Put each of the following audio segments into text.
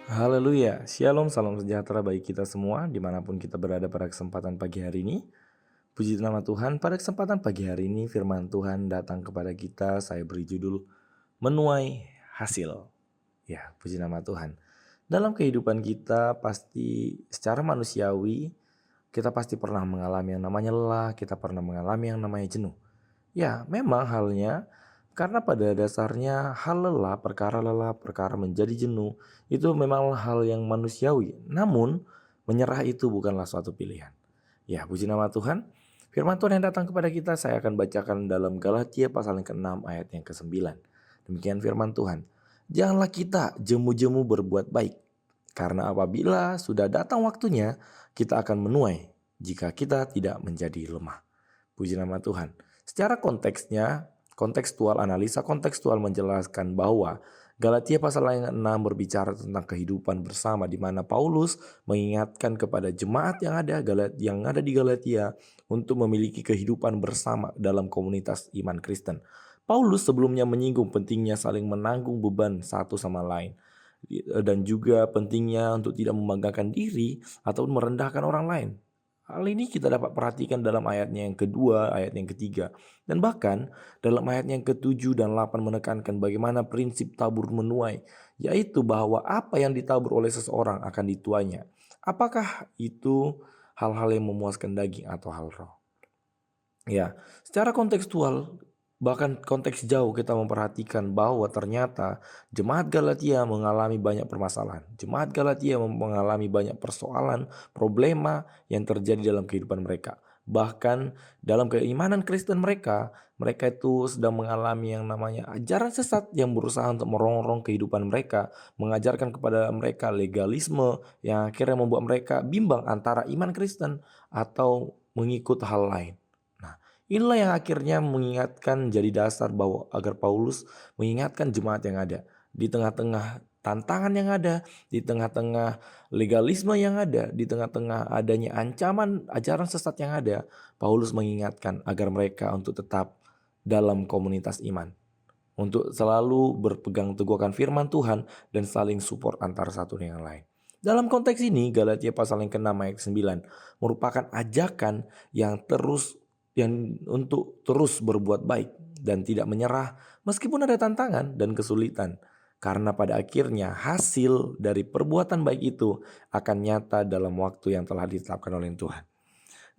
Haleluya, Shalom, salam sejahtera bagi kita semua dimanapun kita berada pada kesempatan pagi hari ini. Puji nama Tuhan, pada kesempatan pagi hari ini firman Tuhan datang kepada kita, saya beri judul Menuai Hasil. Ya, puji nama Tuhan. Dalam kehidupan kita pasti secara manusiawi, kita pasti pernah mengalami yang namanya lelah, kita pernah mengalami yang namanya jenuh. Ya, memang halnya karena pada dasarnya lelah, perkara menjadi jenuh itu memang hal yang manusiawi. Namun, menyerah itu bukanlah suatu pilihan. Ya, puji nama Tuhan. Firman Tuhan yang datang kepada kita saya akan bacakan dalam Galatia pasal yang ke-6 ayat yang ke-9. Demikian firman Tuhan. Janganlah kita jemu-jemu berbuat baik. Karena apabila sudah datang waktunya, kita akan menuai jika kita tidak menjadi lemah. Puji nama Tuhan. Secara konteksnya, analisa kontekstual menjelaskan bahwa Galatia pasal yang 6 berbicara tentang kehidupan bersama di mana Paulus mengingatkan kepada jemaat yang ada di Galatia untuk memiliki kehidupan bersama dalam komunitas iman Kristen. Paulus sebelumnya menyinggung pentingnya saling menanggung beban satu sama lain dan juga pentingnya untuk tidak membanggakan diri atau merendahkan orang lain. Hal ini kita dapat perhatikan dalam ayatnya yang kedua, ayat yang ketiga. Dan bahkan dalam ayat yang ketujuh dan 8 menekankan bagaimana prinsip tabur menuai. Yaitu bahwa apa yang ditabur oleh seseorang akan dituainya. Apakah itu hal-hal yang memuaskan daging atau hal roh? Ya, secara kontekstual bahkan konteks jauh kita memperhatikan bahwa ternyata jemaat Galatia mengalami banyak permasalahan. Jemaat Galatia mengalami banyak persoalan, problema yang terjadi dalam kehidupan mereka. Bahkan dalam keimanan Kristen mereka itu sedang mengalami yang namanya ajaran sesat yang berusaha untuk merongrong kehidupan mereka, mengajarkan kepada mereka legalisme yang akhirnya membuat mereka bimbang antara iman Kristen atau mengikut hal lain. Nah, inilah yang akhirnya mengingatkan jadi dasar bahwa agar Paulus mengingatkan jemaat yang ada di tengah-tengah tantangan yang ada, di tengah-tengah legalisme yang ada, di tengah-tengah adanya ancaman ajaran sesat yang ada. Paulus mengingatkan agar mereka untuk tetap dalam komunitas iman, untuk selalu berpegang teguh akan firman Tuhan dan saling support antara satu dengan lain. Dalam konteks ini, Galatia pasal yang ke-6 ayat 9 merupakan ajakan yang untuk terus berbuat baik dan tidak menyerah meskipun ada tantangan dan kesulitan. Karena pada akhirnya hasil dari perbuatan baik itu akan nyata dalam waktu yang telah ditetapkan oleh Tuhan.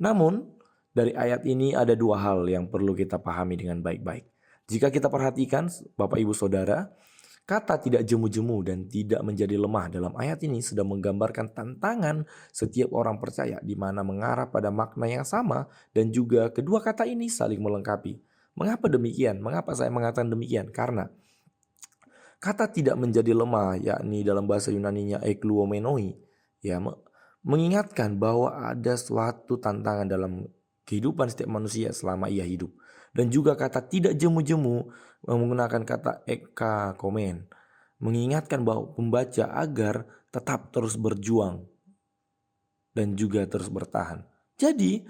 Namun, dari ayat ini ada dua hal yang perlu kita pahami dengan baik-baik. Jika kita perhatikan, Bapak Ibu Saudara, kata tidak jemu-jemu dan tidak menjadi lemah dalam ayat ini sedang menggambarkan tantangan setiap orang percaya di mana mengarah pada makna yang sama dan juga kedua kata ini saling melengkapi. Mengapa demikian? Mengapa saya mengatakan demikian? Karena kata tidak menjadi lemah, yakni dalam bahasa Yunaninya ekluomenoi, ya, mengingatkan bahwa ada suatu tantangan dalam kehidupan setiap manusia selama ia hidup. Dan juga kata tidak jemu-jemu menggunakan kata eka komen, mengingatkan bahwa pembaca agar tetap terus berjuang dan juga terus bertahan. Jadi,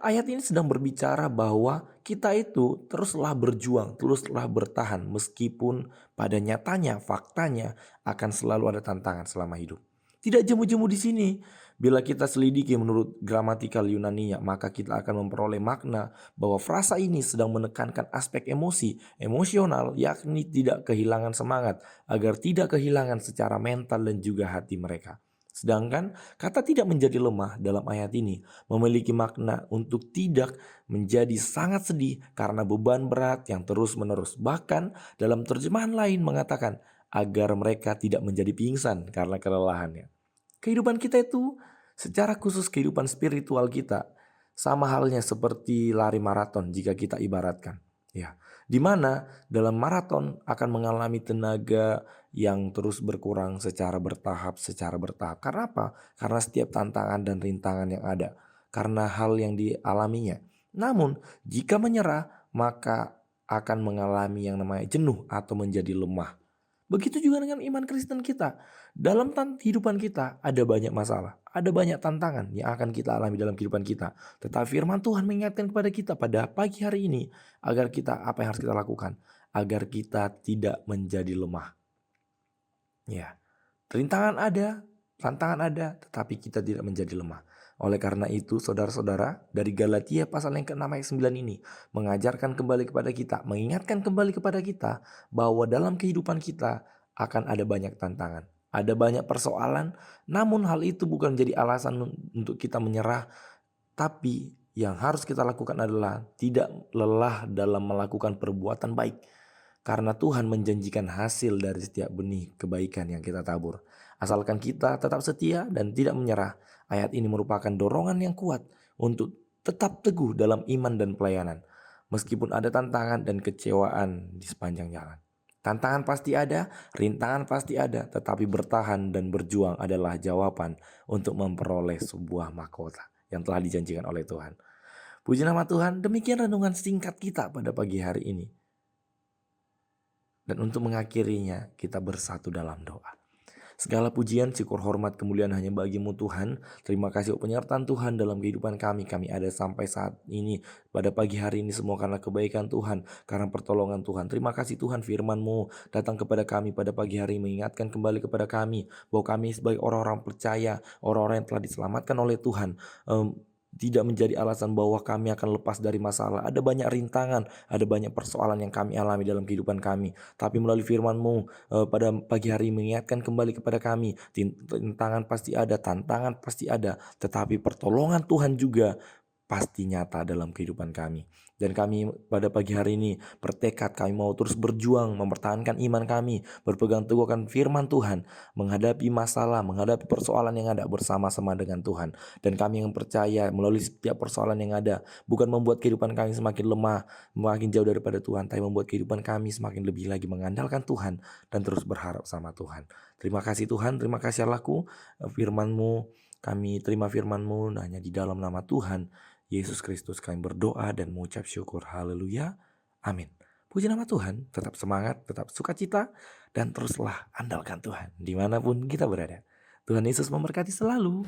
ayat ini sedang berbicara bahwa kita itu teruslah berjuang, teruslah bertahan meskipun pada nyatanya, faktanya akan selalu ada tantangan selama hidup. Tidak jemu-jemu di sini. Bila kita selidiki menurut gramatikal Yunaninya, maka kita akan memperoleh makna bahwa frasa ini sedang menekankan aspek emosional, yakni tidak kehilangan semangat, agar tidak kehilangan secara mental dan juga hati mereka. Sedangkan kata tidak menjadi lemah dalam ayat ini memiliki makna untuk tidak menjadi sangat sedih karena beban berat yang terus-menerus. Bahkan dalam terjemahan lain mengatakan agar mereka tidak menjadi pingsan karena kelelahannya. Kehidupan kita itu secara khusus kehidupan spiritual kita sama halnya seperti lari maraton jika kita ibaratkan. Ya, di mana dalam maraton akan mengalami tenaga yang terus berkurang secara bertahap. Karena apa? Karena setiap tantangan dan rintangan yang ada. Karena hal yang dialaminya. Namun, jika menyerah, maka akan mengalami yang namanya jenuh atau menjadi lemah. Begitu juga dengan iman Kristen kita. Dalam kehidupan kita ada banyak masalah, ada banyak tantangan yang akan kita alami dalam kehidupan kita. Tetapi firman Tuhan mengingatkan kepada kita pada pagi hari ini agar kita apa yang harus kita lakukan? Agar kita tidak menjadi lemah. Ya. Rintangan ada, tantangan ada, tetapi kita tidak menjadi lemah. Oleh karena itu, saudara-saudara, dari Galatia pasal yang ke-6 ayat 9 ini mengajarkan kembali kepada kita, mengingatkan kembali kepada kita bahwa dalam kehidupan kita akan ada banyak tantangan, ada banyak persoalan, namun hal itu bukan menjadi alasan untuk kita menyerah, tapi yang harus kita lakukan adalah tidak lelah dalam melakukan perbuatan baik. Karena Tuhan menjanjikan hasil dari setiap benih kebaikan yang kita tabur. Asalkan kita tetap setia dan tidak menyerah. Ayat ini merupakan dorongan yang kuat untuk tetap teguh dalam iman dan pelayanan. Meskipun ada tantangan dan kecewaan di sepanjang jalan. Tantangan pasti ada, rintangan pasti ada, tetapi bertahan dan berjuang adalah jawaban untuk memperoleh sebuah mahkota yang telah dijanjikan oleh Tuhan. Puji nama Tuhan, demikian renungan singkat kita pada pagi hari ini. Dan untuk mengakhirinya, kita bersatu dalam doa. Segala pujian, syukur, hormat, kemuliaan hanya bagimu Tuhan. Terima kasih penyertaan Tuhan dalam kehidupan kami. Kami ada sampai saat ini, pada pagi hari ini semua karena kebaikan Tuhan, karena pertolongan Tuhan. Terima kasih Tuhan, firman-Mu datang kepada kami pada pagi hari, mengingatkan kembali kepada kami bahwa kami sebagai orang-orang percaya, orang-orang yang telah diselamatkan oleh Tuhan, tidak menjadi alasan bahwa kami akan lepas dari masalah. Ada banyak rintangan, ada banyak persoalan yang kami alami dalam kehidupan kami. Tapi melalui firman-Mu pada pagi hari mengingatkan kembali kepada kami, rintangan pasti ada, tantangan pasti ada, tetapi pertolongan Tuhan juga pasti nyata dalam kehidupan kami. Dan kami pada pagi hari ini bertekad kami mau terus berjuang mempertahankan iman kami, berpegang teguh akan firman Tuhan, menghadapi masalah, menghadapi persoalan yang ada bersama-sama dengan Tuhan. Dan kami yang percaya melalui setiap persoalan yang ada bukan membuat kehidupan kami semakin lemah, semakin jauh daripada Tuhan, tapi membuat kehidupan kami semakin lebih lagi mengandalkan Tuhan dan terus berharap sama Tuhan. Terima kasih Tuhan, terima kasih Allahku, firman-Mu, kami terima firman-Mu hanya di dalam nama Tuhan Yesus Kristus kami berdoa dan mengucap syukur. Haleluya. Amin. Puji nama Tuhan. Tetap semangat, tetap sukacita, dan teruslah andalkan Tuhan dimanapun kita berada. Tuhan Yesus memberkati selalu.